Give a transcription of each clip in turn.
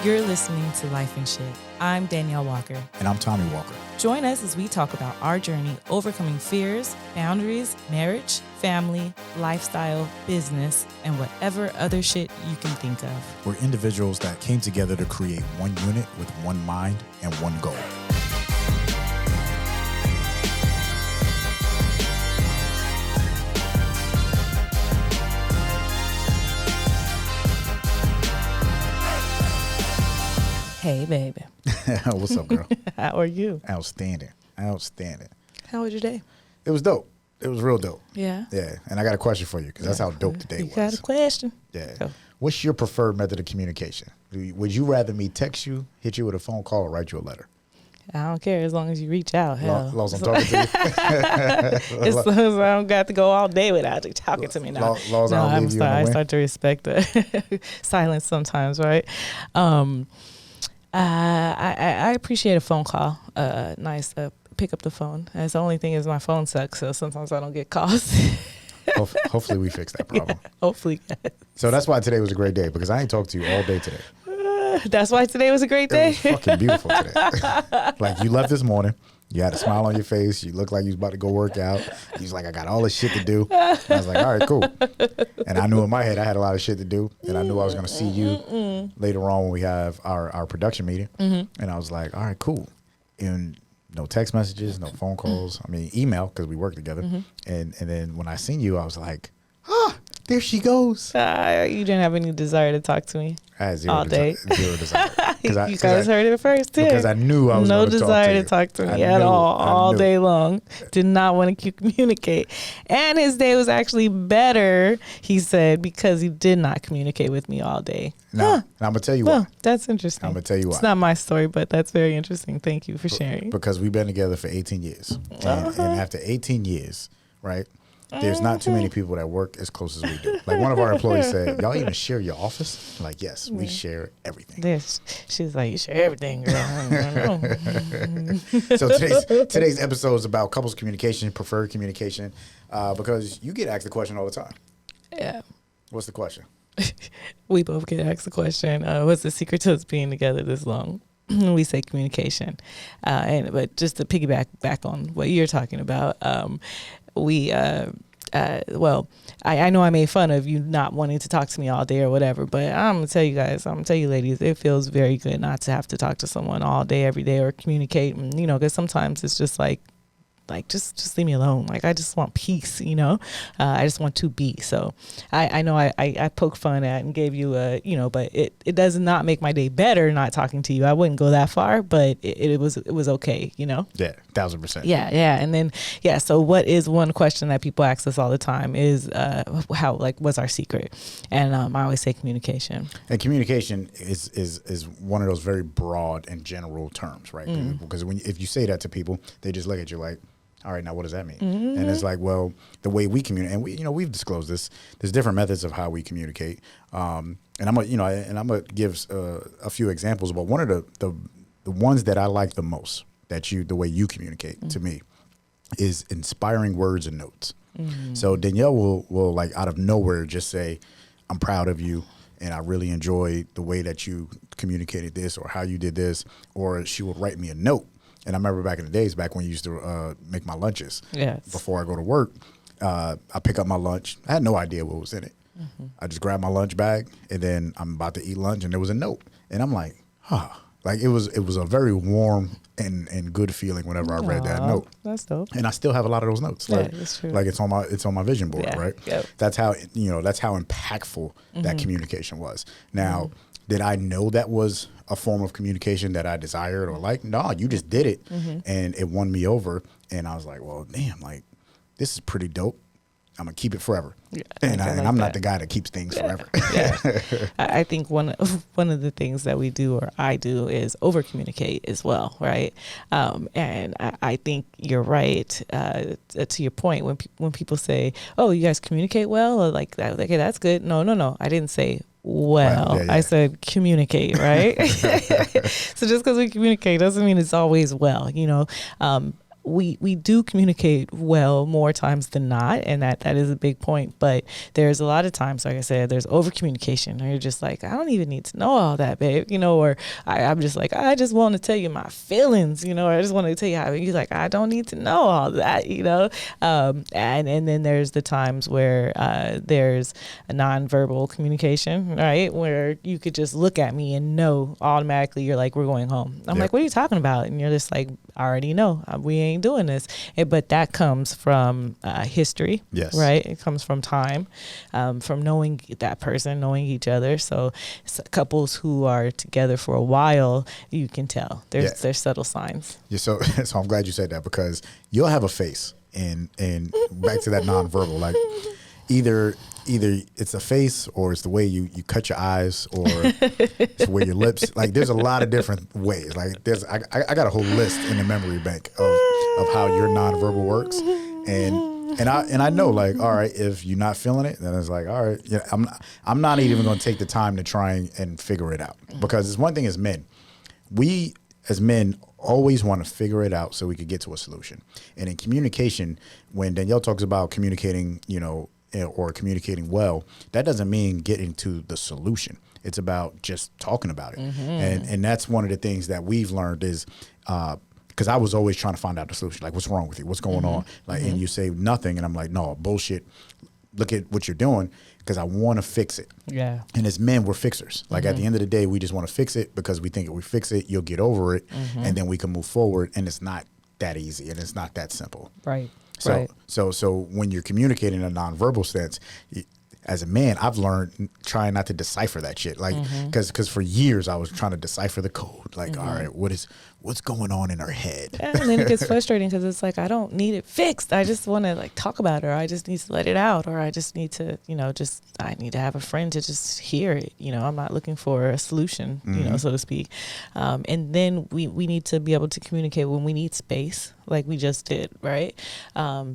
You're listening to Lyfe and Shyt. I'm Daneyel Walker. And I'm Tommy Walker. Join us as we talk about our journey overcoming fears, boundaries, marriage, family, lifestyle, business, and whatever other shit you can think of. We're individuals that came together to create one unit with one mind and one goal. Hey, baby. What's up, girl? How are you? Outstanding. How was your day? It was dope. It was real dope. Yeah. Yeah. And I got a question for you because that's how dope the day was. You got a question? Yeah. Go. What's your preferred method of communication? Would you rather me text you, hit you with a phone call, or write you a letter? I don't care as long as you reach out. Hell. Long as I'm talking to you. As long as I don't got to go all day without you talking to me now. Long as I don't leave you in the I wind. start to respect the silence sometimes, right? I appreciate a phone call. Nice pick up the phone. That's the only thing is my phone sucks, so sometimes I don't get calls. Hopefully we fix that problem. Hopefully. So that's why today was a great day because I ain't talked to you all day today. That's why today was a great day. It was fucking beautiful today. Like you left this morning, you had a smile on your face, you looked like you was about to go work out. You was like, I got all this shit to do. And I was like, all right, cool. And I knew in my head I had a lot of shit to do. And I knew I was going to see you later on when we have our production meeting. And I was like, all right, cool. And no text messages, no phone calls. I mean, email because we work together. And then when I seen you, I was like, there she goes. You didn't have any desire to talk to me. I had zero all day. Zero desire. You guys heard it first too. Because I knew I was no going to desire to to talk to me at all day long. Did not want to communicate. And his day was actually better, he said, because he did not communicate with me all day. Now, I'm going to tell you why. That's interesting. I'm going to tell you why. It's not my story, but that's very interesting. Thank you for sharing. Because we've been together for 18 years. And after 18 years, right, there's not too many people that work as close as we do. Like one of our employees said, y'all even share your office? I'm like, yes, we share everything. She's like, you share everything, girl. So today's episode is about couples communication, preferred communication, because you get asked the question all the time. Yeah. What's the question? We both get asked the question, what's the secret to us being together this long? We say communication. But just to piggyback back on what you're talking about, I know I made fun of you not wanting to talk to me all day or whatever, but I'm going to tell you guys, I'm going to tell you ladies, it feels very good not to have to talk to someone all day, every day, or communicate. And, because sometimes it's just like just leave me alone. Like, I just want peace, I just want to be. So I know I poked fun at and gave you but it does not make my day better not talking to you. I wouldn't go that far, but it was okay, Yeah, 1000%. Yeah. And then, so what is one question that people ask us all the time is what's our secret? And I always say communication. And communication is one of those very broad and general terms, right? Because if you say that to people, they just look at you like, all right, now what does that mean? And it's like, well, the way we communicate, and we've disclosed this. There's different methods of how we communicate, and I'm gonna give a few examples. But one of the ones that I like the most, the way you communicate to me, is inspiring words and notes. So Daneyel will like out of nowhere just say, "I'm proud of you." And I really enjoyed the way that you communicated this or how you did this, or she would write me a note. And I remember back in the days, back when you used to make my lunches before I go to work, I pick up my lunch. I had no idea what was in it. I just grabbed my lunch bag, and then I'm about to eat lunch, and there was a note. And I'm like, like it was a very warm and good feeling whenever I read that note. That's dope. And I still have a lot of those notes. Like, that's true. Like it's on my vision board, right? Yep. That's how impactful that communication was. Now, did I know that was a form of communication that I desired or like? No, you just did it, and it won me over. And I was like, well, damn, like this is pretty dope. I'm gonna keep it forever. Yeah, and I'm not the guy that keeps things forever. I think one of the things that we do or I do is over communicate as well, right? And I think you're right. To your point, when people say, "Oh, you guys communicate well," or like that, okay, that's good. No, I didn't say well. Right, I said communicate, right? So just because we communicate doesn't mean it's always well, we do communicate well more times than not, and that is a big point. But there's a lot of times, like I said, there's over communication, and you're just like, I don't even need to know all that, babe, or I'm just like, I just want to tell you my feelings, or I just want to tell you how you're like, I don't need to know all that, and then there's the times where there's a nonverbal communication, right, where you could just look at me and know automatically you're like, we're going home. I'm like, what are you talking about? And you're just like, I already know we ain't doing this. But that comes from history, yes, right? It comes from time, from knowing that person, knowing each other. So couples who are together for a while, you can tell there's subtle signs. Yeah, so I'm glad you said that, because you'll have a face, and back to that nonverbal, like either it's a face, or it's the way you cut your eyes, or it's the way your lips, like there's a lot of different ways. Like I got a whole list in the memory bank of how your nonverbal works, and I know, like, all right, if you're not feeling it, then it's like, all right, yeah, I'm not even going to take the time to try and figure it out, because it's one thing as men, we as men always want to figure it out so we could get to a solution. And in communication, when Daneyel talks about communicating, or communicating well, that doesn't mean getting to the solution. It's about just talking about it. And that's one of the things that we've learned is, because I was always trying to find out the solution. Like, what's wrong with you? What's going on? Like, and you say nothing, and I'm like, no, bullshit. Look at what you're doing, because I want to fix it. Yeah. And as men, we're fixers. Like, at the end of the day, we just want to fix it, because we think if we fix it, you'll get over it, and then we can move forward. And it's not that easy, and it's not that simple. Right. So when you're communicating in a nonverbal sense, as a man, I've learned trying not to decipher that shit. Like, because for years I was trying to decipher the code. Like, all right, what's going on in her head? Yeah, and then it gets frustrating, because it's like, I don't need it fixed. I just want to like talk about it, or I just need to let it out, or I just need to, I need to have a friend to just hear it. I'm not looking for a solution, so to speak. And then we need to be able to communicate when we need space, like we just did, right?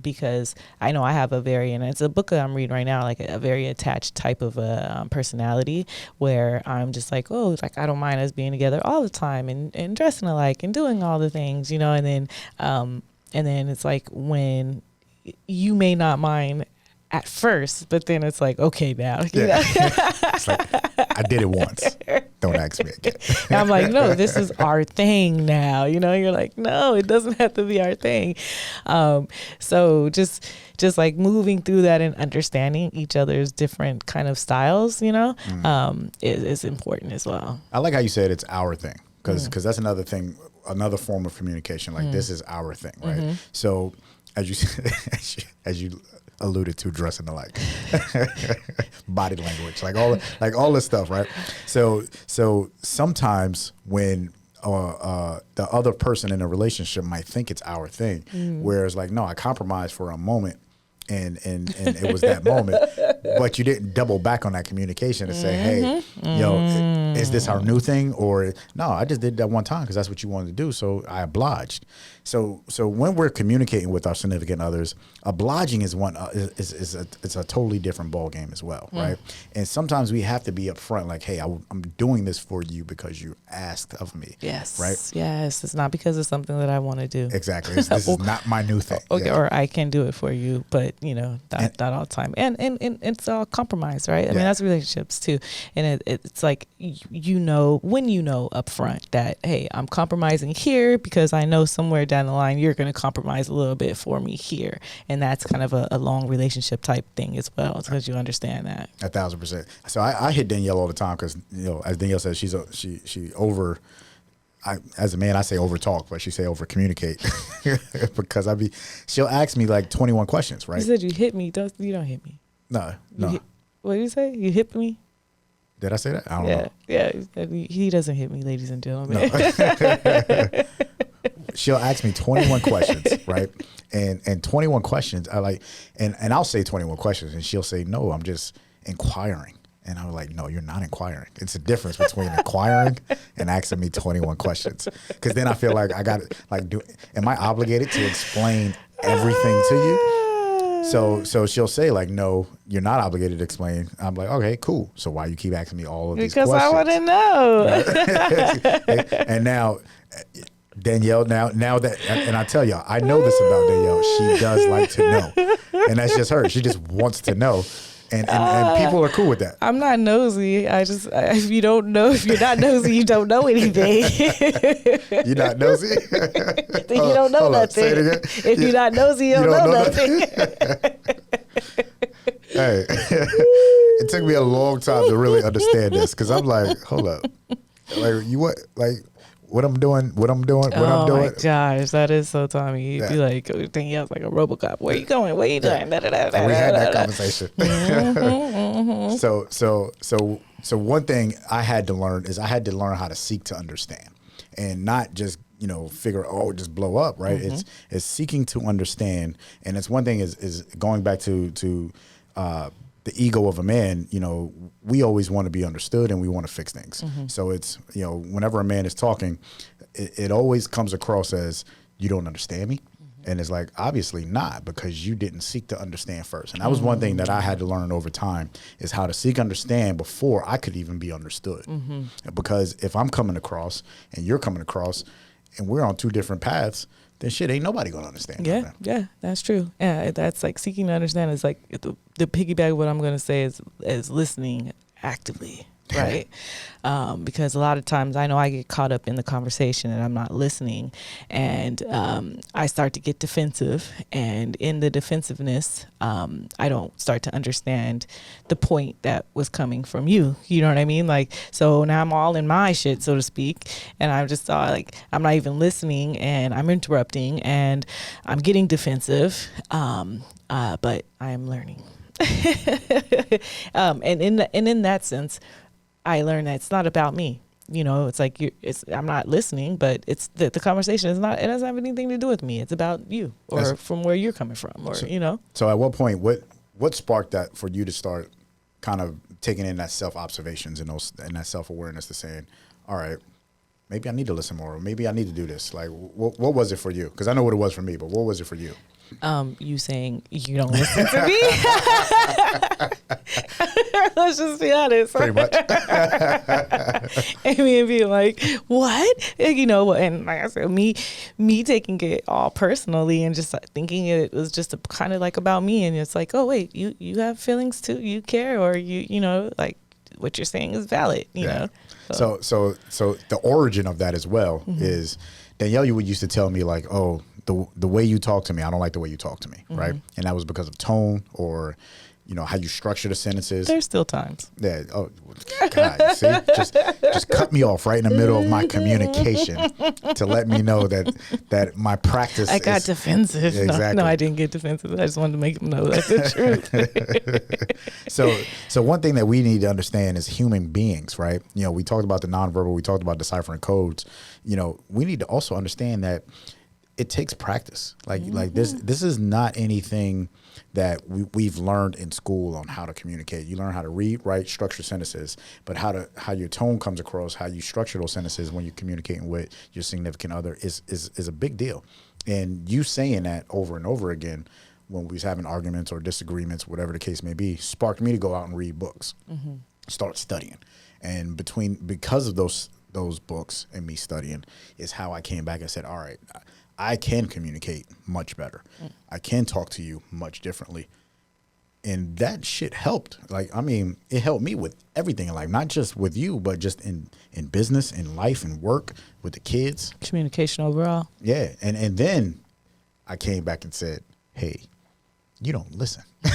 Because I know I have and it's a book that I'm reading right now, like a very attached type of a personality, where I'm just like, oh, like I don't mind us being together all the time and dressing alike and doing all the things, and then it's like, when you may not mind at first, but then it's like, okay, now, It's like, I did it once. Don't ask me again. And I'm like, no, this is our thing now. You're like, no, it doesn't have to be our thing. So just like moving through that and understanding each other's different kind of styles, is important as well. I like how you said it's our thing, because that's another thing, another form of communication. Like, this is our thing, right? So as you alluded to, dressing alike, body language, like all this stuff, right? So sometimes when the other person in a relationship might think it's our thing, whereas like, no, I compromised for a moment, and it was that moment, but you didn't double back on that communication and say, hey, is this our new thing? Or no, I just did that one time because that's what you wanted to do, so I obliged. So when we're communicating with our significant others, obliging is it's a totally different ball game as well, right? And sometimes we have to be upfront, like, hey, I'm doing this for you because you asked of me. Yes, right. Yes, it's not because it's something that I want to do. Exactly. This is not my new thing. Okay, or I can do it for you, but not all the time. And it's all compromise, right? I mean, that's relationships too. And it's like when you know upfront that, hey, I'm compromising here because I know somewhere down the line you're going to compromise a little bit for me here, and that's kind of a long relationship type thing as well, because you understand that. 1,000%. So I hit Daneyel all the time because as Daneyel says, she over. As a man, I say over talk, but she say over communicate because she'll ask me like 21 questions, right? You said you hit me. You don't hit me. No. What did you say? You hit me? Did I say that? I don't know. Yeah. He doesn't hit me, ladies and gentlemen. No. She'll ask me 21 questions, right? And 21 questions, I like, and I'll say 21 questions, and she'll say, no, I'm just inquiring. And I was like, no, you're not inquiring. It's a difference between inquiring and asking me 21 questions. Because then I feel like I got to, like, am I obligated to explain everything to you? So she'll say, like, no, you're not obligated to explain. I'm like, okay, cool. So why you keep asking me all of these questions? Because I want to know. And now, Daneyel, now that, and I tell y'all, I know this about Daneyel. She does like to know, and that's just her. She just wants to know, and people are cool with that. I'm not nosy. If you're not nosy, you don't know anything. You're not nosy? Then you don't know nothing. Say it again. If you're not nosy, you don't know nothing. Hey, it took me a long time to really understand this, because I'm like, hold up, what I'm doing. Oh my gosh, that is so Tommy. You'd be like, Daneyel's like a RoboCop. Where you going? What are you doing? We had that conversation. So one thing I had to learn is I had to learn how to seek to understand, and not just figure just blow up, right? It's seeking to understand, and it's one thing is going back to the ego of a man. We always want to be understood, and we want to fix things. So it's whenever a man is talking, it always comes across as, you don't understand me. And it's like, obviously not, because you didn't seek to understand first. And that was one thing that I had to learn over time, is how to seek understand before I could even be understood. Because if I'm coming across and you're coming across and we're on two different paths, then shit, ain't nobody gonna understand. Yeah, that's true. Yeah, that's like seeking to understand is like the piggyback of what I'm gonna say is listening actively. Right. Because a lot of times I know I get caught up in the conversation and I'm not listening, and I start to get defensive, and in the defensiveness, I don't start to understand the point that was coming from you. You know what I mean? Like, so now I'm all in my shit, so to speak. And I'm just like, I'm not even listening, and I'm interrupting, and I'm getting defensive. But I am learning. And in that sense, I learned that it's not about me. It's like I'm not listening, but it's the conversation is not. It doesn't have anything to do with me. It's about you, or from where you're coming from, or So at what point, what sparked that for you to start kind of taking in that self observations and that self awareness to saying, all right, maybe I need to listen more, or maybe I need to do this. Like, what was it for you? Because I know what it was for me, but what was it for you? You saying you don't listen to me? Let's just be honest. Pretty much. And me and being like, what? And like I said, me taking it all personally and just thinking it was just kind of like about me. And it's like, oh wait, you have feelings too? You care, or like what you're saying is valid. You know. So the origin of that as well is Daneyel. You used to tell me like, oh, the way you talk to me, I don't like the way you talk to me, right? And that was because of tone, or how you structure the sentences. There's still times. Yeah. Oh, God. See, just cut me off right in the middle of my communication to let me know that my practice. I got defensive. Exactly. No, I didn't get defensive. I just wanted to make them know that's the truth. So one thing that we need to understand is human beings, right? We talked about the nonverbal. We talked about deciphering codes. We need to also understand that it takes practice. Like this is not anything that we've learned in school on how to communicate. You learn how to read, write, structure sentences, but how your tone comes across, how you structure those sentences when you're communicating with your significant other is a big deal. And you saying that over and over again when we was having arguments or disagreements, whatever the case may be, sparked me to go out and read books, start studying. And because of those books and me studying is how I came back and said, all right, I can communicate much better. I can talk to you much differently. And that shit helped. It helped me with everything in life, not just with you, but just in business, in life, and work, with the kids. Communication overall. Yeah. And then I came back and said, hey, you don't listen. You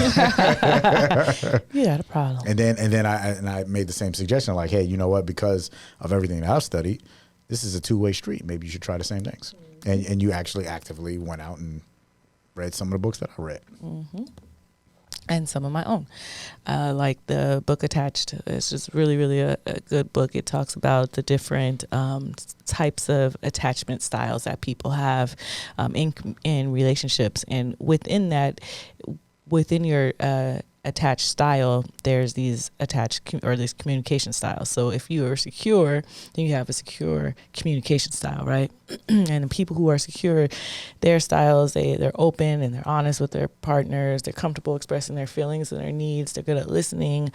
got a problem. And then I made the same suggestion, like, hey, you know what? Because of everything that I've studied, this is a two-way street. Maybe you should try the same things. And you actually actively went out and read some of the books that I read. And some of my own. Like the book Attached. It's just really, really a good book. It talks about the different types of attachment styles that people have in relationships. And within that, within your attached style, there's these this communication style. So if you are secure, then you have a secure communication style, right? And the people who are secure, their styles, they're open and they're honest with their partners. They're comfortable expressing their feelings and their needs. They're good at listening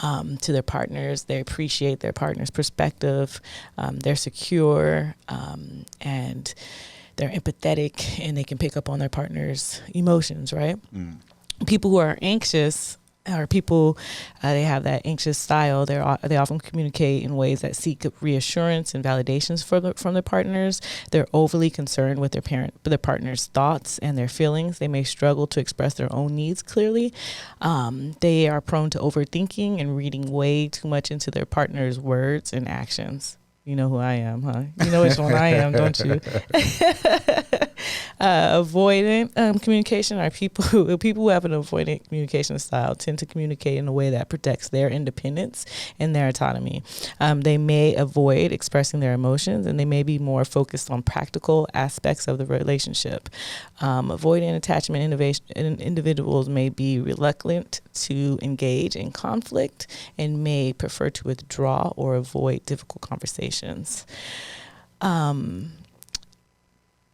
to their partners. They appreciate their partner's perspective. They're secure and they're empathetic, and they can pick up on their partner's emotions, right? People who are anxious, or people they have that anxious style, they often communicate in ways that seek reassurance and validations from their partners. They're overly concerned with their partner's thoughts and their feelings. They may struggle to express their own needs clearly. They are prone to overthinking and reading way too much into their partner's words and actions. You know who I am, huh? You know which one I am, don't you? Avoidant communication are people who have an avoidant communication style tend to communicate in a way that protects their independence and their autonomy. They may avoid expressing their emotions, and they may be more focused on practical aspects of the relationship. Avoidant attachment individuals may be reluctant to engage in conflict and may prefer to withdraw or avoid difficult conversations.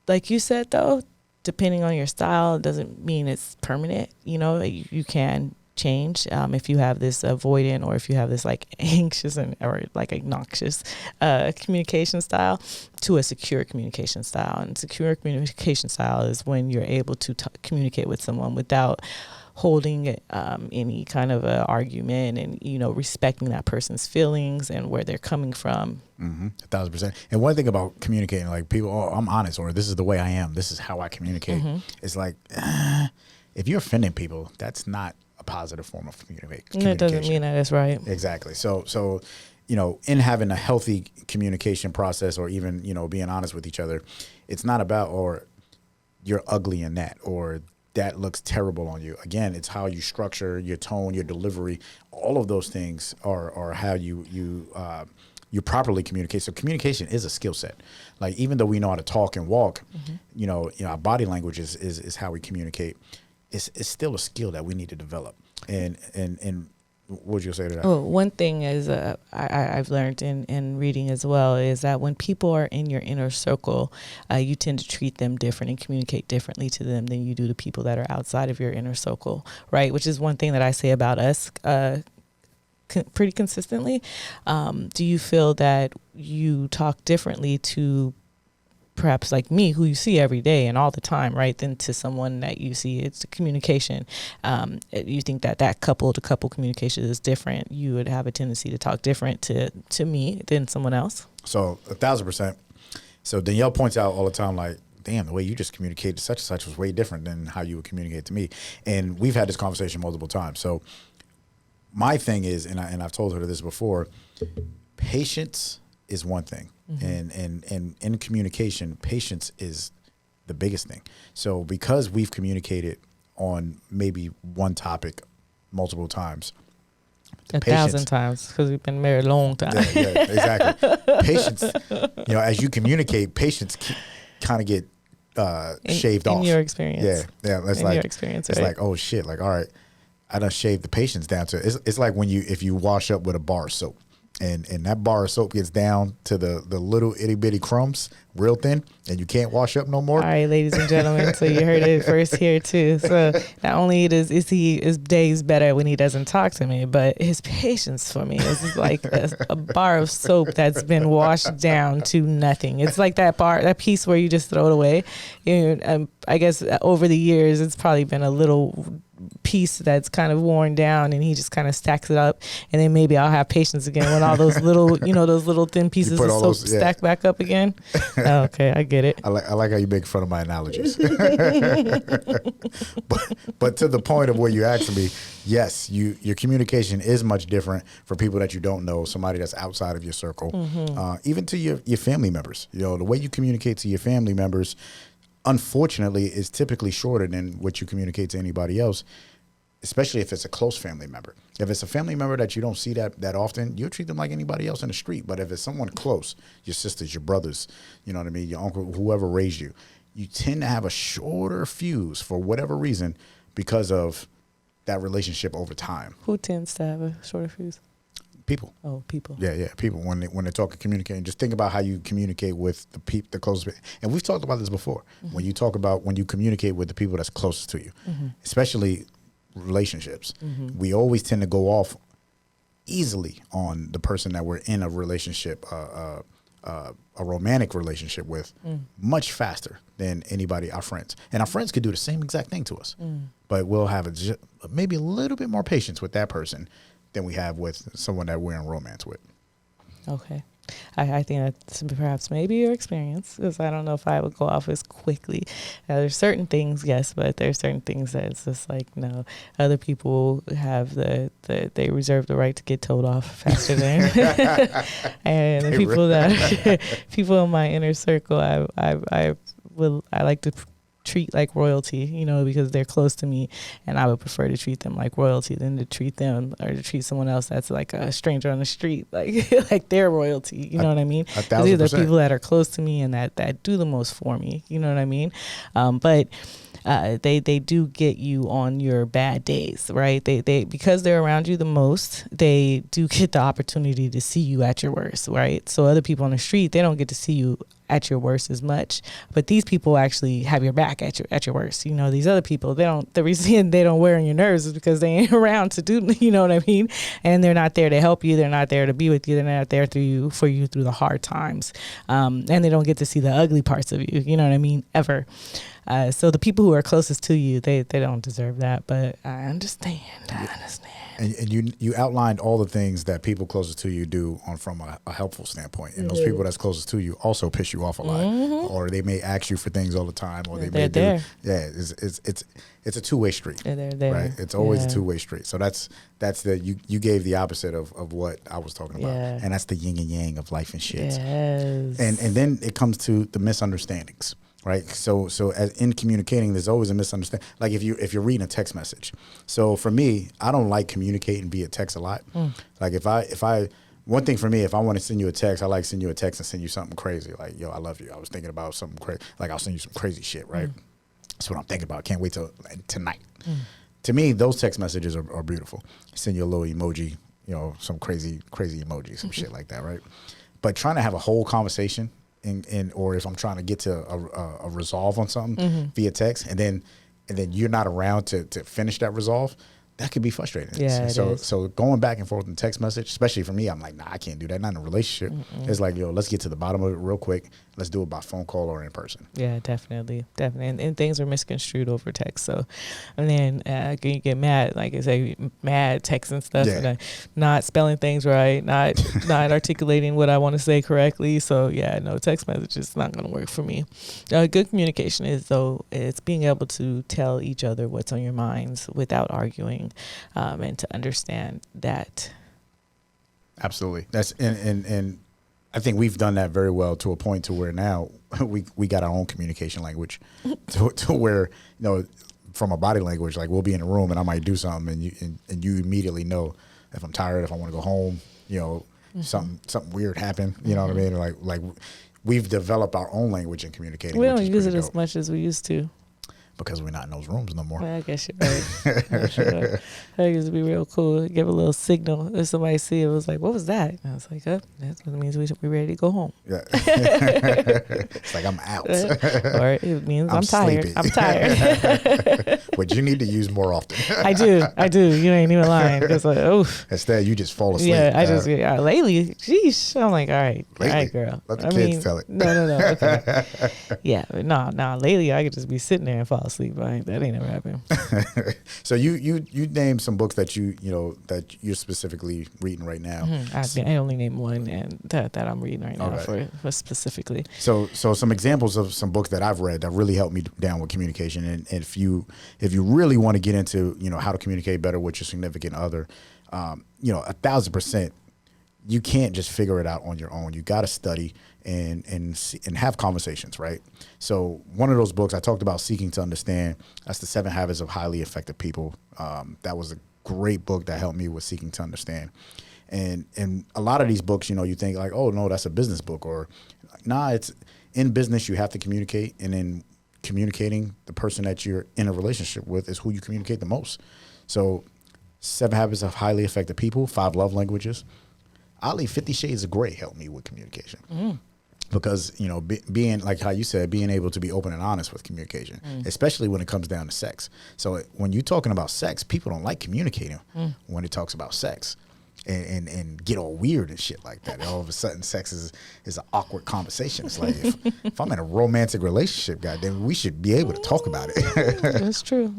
Like you said, though, depending on your style, it doesn't mean it's permanent. You know, you can change if you have this avoidant, or if you have this like anxious or like obnoxious communication style, to a secure communication style. And secure communication style is when you're able to communicate with someone without holding any kind of a argument, and, you know, respecting that person's feelings and where they're coming from. 1,000%. And one thing about communicating, like people, I'm honest, or this is the way I am, this is how I communicate. It's like, if you're offending people, that's not a positive form of communication. It doesn't mean that it's right. Exactly. So, you know, in having a healthy communication process, or even, you know, being honest with each other, it's not about, or you're ugly in that, or that looks terrible on you. Again, it's how you structure your tone, your delivery. All of those things are how you properly communicate. So communication is a skill set. Like, even though we know how to talk and walk, you know, our body language is how we communicate. It's still a skill that we need to develop. And what would you say to that? Oh, one thing is I've learned in reading as well is that when people are in your inner circle, you tend to treat them different and communicate differently to them than you do to people that are outside of your inner circle, right? Which is one thing that I say about us pretty consistently. Do you feel that you talk differently to perhaps like me, who you see every day and all the time, right, than to someone that you see? It's the communication. You think that couple to couple communication is different. You would have a tendency to talk different to me than someone else. So 1,000%. So Daneyel points out all the time, like, damn, the way you just communicated such and such was way different than how you would communicate to me. And we've had this conversation multiple times. So my thing is, and I've told her this before, patience is one thing. And in communication, patience is the biggest thing. So because we've communicated on maybe one topic multiple times, 1,000 times, because we've been married a long time. Yeah, exactly. Patience, you know, as you communicate, patience kind of get shaved off. In your experience. Yeah. That's in like, your experience, it's right? like, oh shit, like, all right, I done shaved the patience down to it's like when if you wash up with a bar of soap. And that bar of soap gets down to the little itty bitty crumbs, real thin, and you can't wash up no more. All right, ladies and gentlemen, so you heard it first here too. So not only is his days better when he doesn't talk to me, but his patience for me is like a bar of soap that's been washed down to nothing. It's like that piece where you just throw it away. You know, I guess over the years, it's probably been a little piece that's kind of worn down, and he just kind of stacks it up, and then maybe I'll have patience again when all those little, those little thin pieces of soap stack back up again. Okay, I get it. I like how you make fun of my analogies. but to the point of where you asked me, yes, your communication is much different for people that you don't know, somebody that's outside of your circle, even to your family members. You know, the way you communicate to your family members, unfortunately, is typically shorter than what you communicate to anybody else, especially if it's a close family member. If it's a family member that you don't see that often, you'll treat them like anybody else in the street. But if it's someone close, your sisters, your brothers, you know what I mean, your uncle, whoever raised you, you tend to have a shorter fuse for whatever reason because of that relationship over time. Who tends to have a shorter fuse? People. Oh, people. Yeah, people. When they're talking communicating, just think about how you communicate with the closest. And we've talked about this before. Mm-hmm. When you communicate with the people that's closest to you, Mm-hmm. especially relationships, Mm-hmm. we always tend to go off easily on the person that we're in a relationship, a romantic relationship with, much faster than our friends. And our friends could do the same exact thing to us, but we'll have maybe a little bit more patience with that person than we have with someone that we're in romance with. Okay. I think that's perhaps maybe your experience, because I don't know if I would go off as quickly. There's certain things, yes, but there's certain things that it's just like, no. Other people have they reserve the right to get told off faster than, and the people people in my inner circle, I like to treat like royalty, you know, because they're close to me, and I would prefer to treat them like royalty than to treat them or to treat someone else that's like a stranger on the street, like like they're royalty. You know what I mean? 1,000%. These are people that are close to me and that do the most for me. You know what I mean? But they do get you on your bad days, right? They because they're around you the most, they do get the opportunity to see you at your worst, right? So other people on the street, they don't get to see you at your worst as much, but these people actually have your back at your worst. You know, these other people, the reason they don't wear on your nerves is because they ain't around to do, you know what I mean? And they're not there to help you. They're not there to be with you. They're not there for you through the hard times. And they don't get to see the ugly parts of you. You know what I mean? Ever. So the people who are closest to you, they don't deserve that, but I understand. And you outlined all the things that people closest to you do from a helpful standpoint. And those people that's closest to you also piss you off a lot, or they may ask you for things all the time, or they may do. Yeah, it's a two-way street. They're there. Right? It's always a two-way street. So that's you gave the opposite of what I was talking about, and that's the yin and yang of life and shit. Yes. And then it comes to the misunderstandings. Right. So as in communicating, there's always a misunderstanding. Like if you're reading a text message. So for me, I don't like communicating via text a lot. Like if I one thing for me, if I want to send you a text, I like send you a text and send you something crazy. Like, yo, I love you. I was thinking about something crazy. Like I'll send you some crazy shit. Right. That's what I'm thinking about. Can't wait till tonight. To me, those text messages are beautiful. Send you a little emoji, you know, some crazy emoji, some shit like that. Right. But trying to have a whole conversation, or if I'm trying to get to a resolve on something via text, and then you're not around to finish that resolve, that could be frustrating. Yeah, so going back and forth in text message, especially for me, I'm like, nah, I can't do that. Not in a relationship. It's like, yo, let's get to the bottom of it real quick. Let's do it by phone call or in person. Yeah, definitely. And things are misconstrued over text. So, and then you get mad, like I say, mad text and stuff, and not spelling things right, not articulating what I want to say correctly. So yeah, no, text message is not going to work for me. Good communication it's being able to tell each other what's on your minds without arguing, and to understand that. Absolutely. That's and I think we've done that very well to a point to where now we got our own communication language to where, you know, from a body language, like we'll be in a room and I might do something and you immediately know if I'm tired, if I want to go home, you know, something weird happened, you know what I mean? Like we've developed our own language in communicating. We don't use it as much as we used to. Because we're not in those rooms no more. Well, I guess you're right. Sure. That used to be real cool. Give a little signal. If somebody see it, was like, what was that? And I was like, that's what it means we're ready to go home. Yeah. It's like I'm out. Or it means I'm tired. Sleepy. I'm tired. Which you need to use more often. I do. You ain't even lying. Because like, oof. Instead, you just fall asleep. Yeah, I just lately, sheesh. I'm like, all right, girl. Let the kids tell it. No. Okay. Yeah, but no. Lately, I could just be sitting there and fall asleep. That ain't never happened. So you named some books that that you're specifically reading right now. I only named one, and that I'm reading right now for specifically. So some examples of some books that I've read that really helped me down with communication, and if you really want to get into, you know, how to communicate better with your significant other, you know, 1,000%, you can't just figure it out on your own. You got to study and have conversations, right? So one of those books I talked about, Seeking to Understand, that's the 7 Habits of Highly Effective People. That was a great book that helped me with Seeking to Understand. And a lot of these books, you know, you think like, oh no, that's a business book, or nah, it's in business you have to communicate, and in communicating, the person that you're in a relationship with is who you communicate the most. So 7 Habits of Highly Effective People, 5 Love Languages. Oddly, 50 Shades of Grey helped me with communication. Because, being, like how you said, being able to be open and honest with communication, especially when it comes down to sex. So when you're talking about sex, people don't like communicating when it talks about sex and get all weird and shit like that. And all of a sudden, sex is an awkward conversation. It's like, if I'm in a romantic relationship, goddamn, we should be able to talk about it. That's true.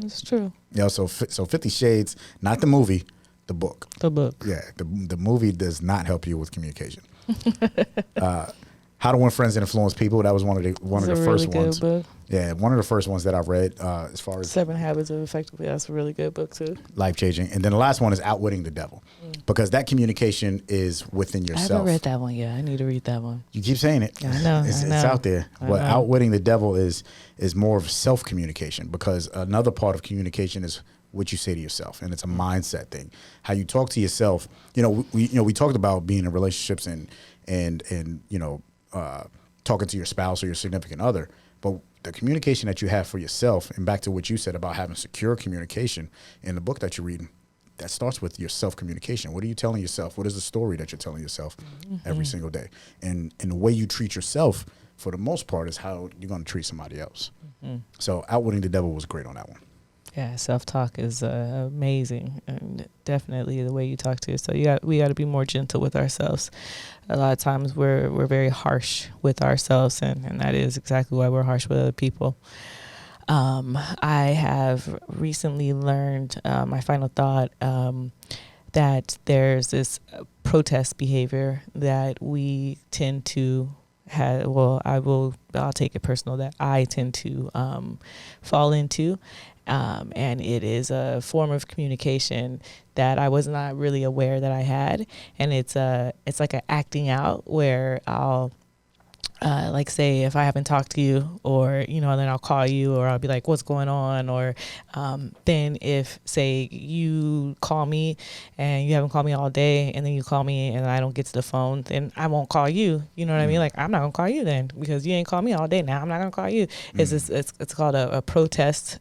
So 50 Shades, not the movie, the book. The book. Yeah, the movie does not help you with communication. How to Win Friends and Influence People. That was one of the first ones. Book. Yeah, one of the first ones that I've read. As far as 7 Habits of Effective. That's a really good book too. Life changing. And then the last one is Outwitting the Devil, because that communication is within yourself. I haven't read that one yet. I need to read that one. You keep saying it. I know. It's out there. But Outwitting the Devil is more of self communication, because another part of communication is what you say to yourself, and it's a mindset thing. How you talk to yourself. We talked about being in relationships and talking to your spouse or your significant other, but the communication that you have for yourself, and back to what you said about having secure communication in the book that you're reading, that starts with your self-communication. What are you telling yourself? What is the story that you're telling yourself every single day? And the way you treat yourself, for the most part, is how you're going to treat somebody else. So Outwitting the Devil was great on that one. Yeah, self-talk is amazing, and definitely the way you talk to yourself. We got to be more gentle with ourselves. A lot of times we're very harsh with ourselves, and that is exactly why we're harsh with other people. I have recently learned, my final thought, that there's this protest behavior that we tend to have. Well, I'll take it personal, that I tend to fall into. And it is a form of communication that I was not really aware that I had. And it's like an acting out where I'll, like say if I haven't talked to you, or, then I'll call you, or I'll be like, what's going on? Or, then if say you call me and you haven't called me all day, and then you call me and I don't get to the phone, then I won't call you. You know what I mean? Like, I'm not gonna call you then, because you ain't called me all day. Now I'm not gonna call you. It's called a protest.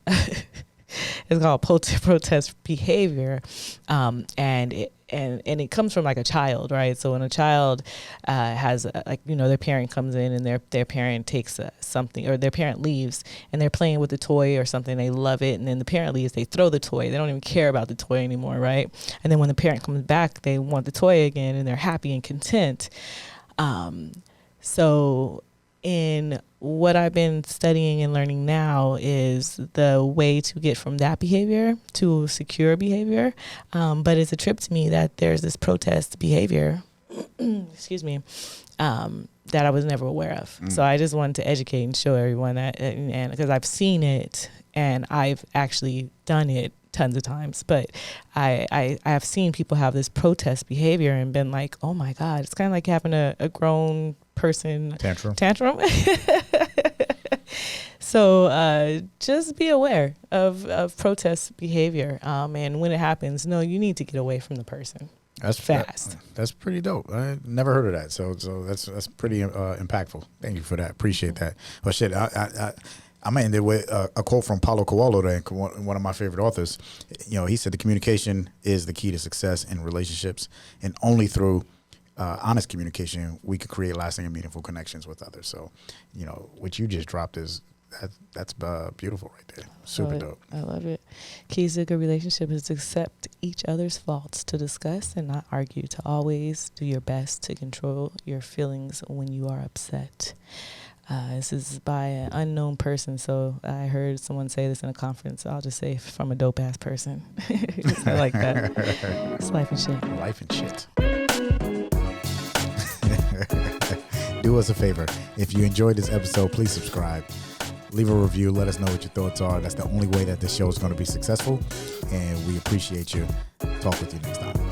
It's called protest behavior, and it comes from like a child, right? So when a child has their parent comes in and their parent takes something, or their parent leaves and they're playing with the toy or something, they love it, and then the parent leaves, they throw the toy, they don't even care about the toy anymore, right? And then when the parent comes back, they want the toy again, and they're happy and content. So in what I've been studying and learning now is the way to get from that behavior to secure behavior. But it's a trip to me that there's this protest behavior, excuse me, that I was never aware of. So I just wanted to educate and show everyone that, and because I've seen it and I've actually done it tons of times, but I have seen people have this protest behavior and been like, oh my God, it's kind of like having a grown person tantrum. So just be aware of protest behavior, and when it happens, you need to get away from the person. That's fast. That's pretty dope. I never heard of that. So that's pretty impactful. Thank you for that. Appreciate that. Well, shit, I'm gonna end it with a quote from Paulo Coelho, one of my favorite authors. He said the communication is the key to success in relationships, and only through honest communication we could create lasting and meaningful connections with others. So, what you just dropped that's beautiful right there. Super dope. I love it. Keys to a good relationship is to accept each other's faults, to discuss and not argue, to always do your best to control your feelings when you are upset. This is by an unknown person, so I heard someone say this in a conference. So I'll just say from a dope ass person. I like that. It's Life and Shit. Life and Shit. Do us a favor. If you enjoyed this episode, please subscribe. Leave a review. Let us know what your thoughts are. That's the only way that this show is going to be successful. And we appreciate you. Talk with you next time.